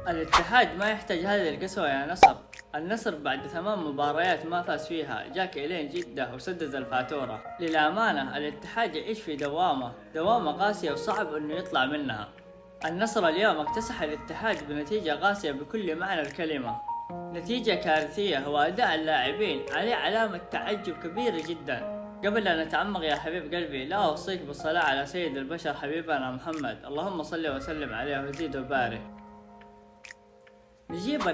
الاتحاد ما يحتاج هذه القسوة يا نصر. النصر بعد 8 مباريات ما فاز فيها جاك إلين جدة وسدد الفاتورة. للأمانة الاتحاد يعيش في دوامة قاسية وصعب انه يطلع منها. النصر اليوم اكتسح الاتحاد بنتيجة قاسية بكل معنى الكلمة، نتيجة كارثية، وأداء اللاعبين عليه علامة تعجب كبيرة جدا. قبل أن نتعمق يا حبيب قلبي، لا أوصيك بالصلاة على سيد البشر حبيبنا محمد، اللهم صل وسلم عليه وزيد وبارك. نجيب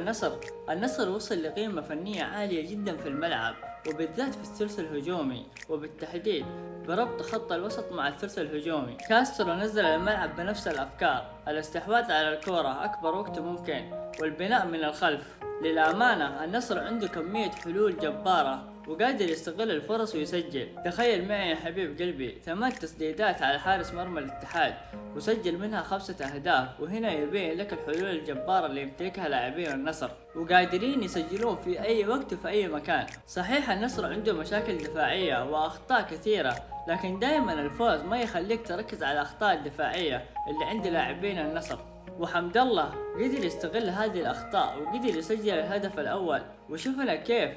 النصر وصل لقيمة فنية عالية جدا في الملعب، وبالذات في الثلث الهجومي، وبالتحديد بربط خط الوسط مع الثلث الهجومي. كاسترو نزل الملعب بنفس الأفكار، الاستحواذ على الكرة أكبر وقت ممكن، والبناء من الخلف. للأمانة النصر عنده كمية حلول جبارة، وقادر يستغل الفرص ويسجل. تخيل معي يا حبيب قلبي 8 تسديدات على حارس مرمى الاتحاد، وسجل منها 5 أهداف، وهنا يبين لك الحلول الجبارة اللي يمتلكها لاعبين النصر، وقادرين يسجلون في أي وقت وفي أي مكان. صحيح النصر عنده مشاكل دفاعية وأخطاء كثيرة، لكن دائما الفوز ما يخليك تركز على الأخطاء الدفاعية اللي عند لاعبين النصر. وحمد الله قدر يستغل هذه الأخطاء وقدر يسجل الهدف الأول، وشوفنا كيف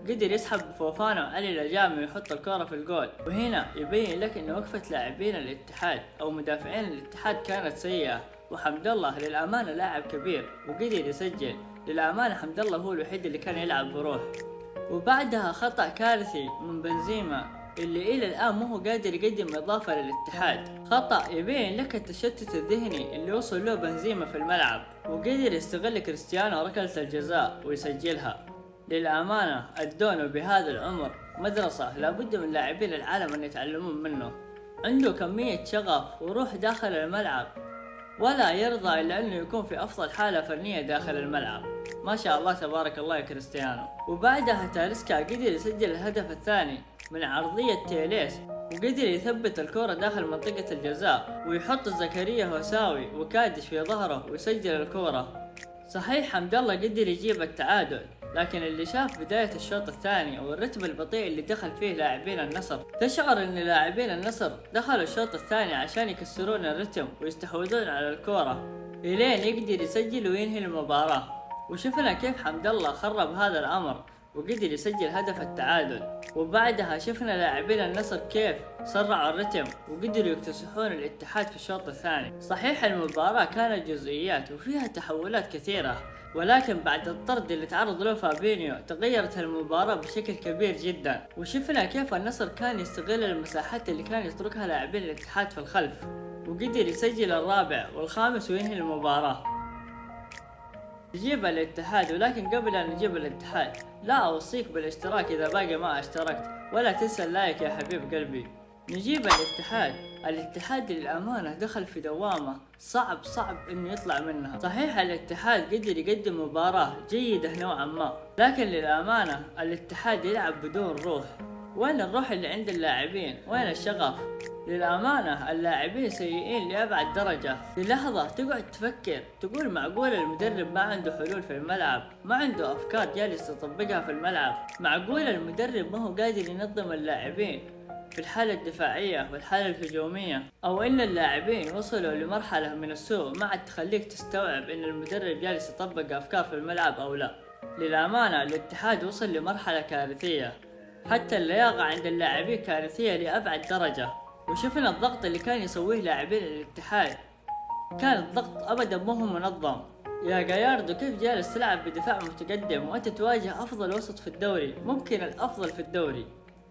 قدر يسحب فوفانا وعلي الجامي ويحط الكرة في الجول. وهنا يبين لك ان وقفة لاعبين الاتحاد او مدافعين الاتحاد كانت سيئة، وحمد الله للأمانة لاعب كبير وقدر يسجل. للأمانة حمد الله هو الوحيد اللي كان يلعب بروح. وبعدها خطأ كارثي من بنزيما اللي إلى الآن مو قادر يقدم إضافة للاتحاد. خطأ يبين لك التشتت الذهني اللي وصل له بنزيما في الملعب، وقدر يستغل كريستيانو ركلة الجزاء ويسجلها. للأمانة الدونو بهذا العمر مدرسة لابد من لاعبين العالم أن يتعلمون منه. عنده كمية شغف وروح داخل الملعب، ولا يرضى إلا أنه يكون في أفضل حالة فنية داخل الملعب. ما شاء الله تبارك الله يا كريستيانو. وبعدها تاليسكا قدر يسجل الهدف الثاني من عرضية تيليس، وقدر يثبت الكرة داخل منطقة الجزاء ويحط زكريا هوساوي وكادش في ظهره ويسجل الكرة. صحيح حمد الله قدر يجيب التعادل، لكن اللي شاف بداية الشوط الثاني والرتم البطيء اللي دخل فيه لاعبين النصر، تشعر ان لاعبين النصر دخلوا الشوط الثاني عشان يكسرون الرتم ويستحوذون على الكرة الين يقدر يسجل وينهي المباراة. وشفنا كيف حمد الله خرب هذا الامر وقدر يسجل هدف التعادل. وبعدها شفنا لاعبين النصر كيف سرعوا الرتم وقدروا يكتسحون الاتحاد في الشوط الثاني. صحيح المباراة كانت جزئيات وفيها تحولات كثيرة، ولكن بعد الطرد اللي تعرض له فابينيو تغيرت المباراة بشكل كبير جدا، وشفنا كيف النصر كان يستغل المساحات اللي كان يتركها لاعبين الاتحاد في الخلف، وقدر يسجل الرابع والخامس وينهي المباراة. نجيب الاتحاد، ولكن قبل أن نجيب الاتحاد لا أوصيك بالاشتراك إذا باقي ما اشتركت، ولا تنسى اللايك يا حبيب قلبي. نجيب الاتحاد للأمانة دخل في دوامة صعب إنه يطلع منها. صحيح الاتحاد قدر يقدم مباراة جيدة نوعا ما، لكن للأمانة الاتحاد يلعب بدون روح. وين الروح اللي عند اللاعبين؟ وين الشغف؟ للأمانة اللاعبين سيئين لأبعد درجة. للحظة تقعد تفكر تقول معقول المدرب ما عنده حلول في الملعب، ما عنده أفكار جالس يطبقها في الملعب؟ معقول المدرب ما هو قادر ينظم اللاعبين في الحالة الدفاعية والحالة الهجومية؟ أو إن اللاعبين وصلوا لمرحلة من السوء ما عاد تخليك تستوعب إن المدرب جالس يطبق أفكار في الملعب أو لا؟ للأمانة الاتحاد وصل لمرحلة كارثية، حتى اللياقة عند اللاعبين كارثية لأبعد درجة. وشفنا الضغط اللي كان يسويه لاعبين الاتحاد، كان الضغط أبدا ما هو منظم. يا جاياردو كيف جالس تلعب بدفاع متقدم وأنت تواجه أفضل وسط في الدوري، ممكن الأفضل في الدوري،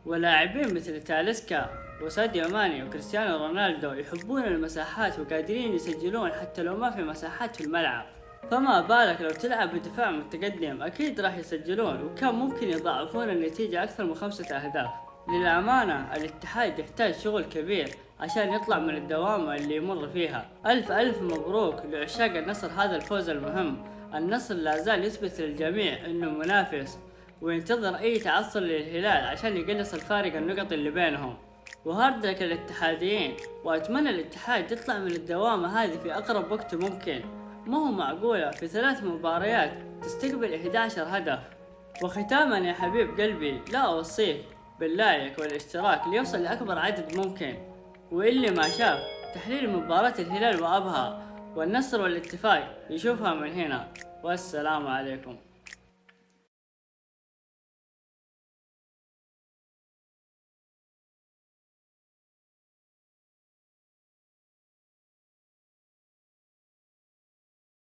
ولاعبين مثل تاليسكا وساديو ماني وكريستيانو رونالدو يحبون المساحات وقادرين يسجلون حتى لو ما في مساحات في الملعب، فما بالك لو تلعب بدفاع متقدم؟ أكيد راح يسجلون، وكان ممكن يضاعفون النتيجة أكثر من 5 أهداف. للأمانة الاتحاد يحتاج شغل كبير عشان يطلع من الدوامة اللي يمر فيها. ألف مبروك لعشاق النصر هذا الفوز المهم. النصر لا زال يثبت للجميع انه منافس، وينتظر اي تعثر للهلال عشان يقلص الفارق النقط اللي بينهم. وهارد لك الاتحاديين، واتمنى الاتحاد يطلع من الدوامة هذه في اقرب وقت ممكن. ما هو معقولة في 3 مباريات تستقبل 11 هدف. وختاما يا حبيب قلبي لا اوصيك باللايك والاشتراك ليوصل لأكبر عدد ممكن. واللي ما شاف تحليل مباراة الهلال وأبها والنصر والاتفاق يشوفها من هنا. والسلام عليكم.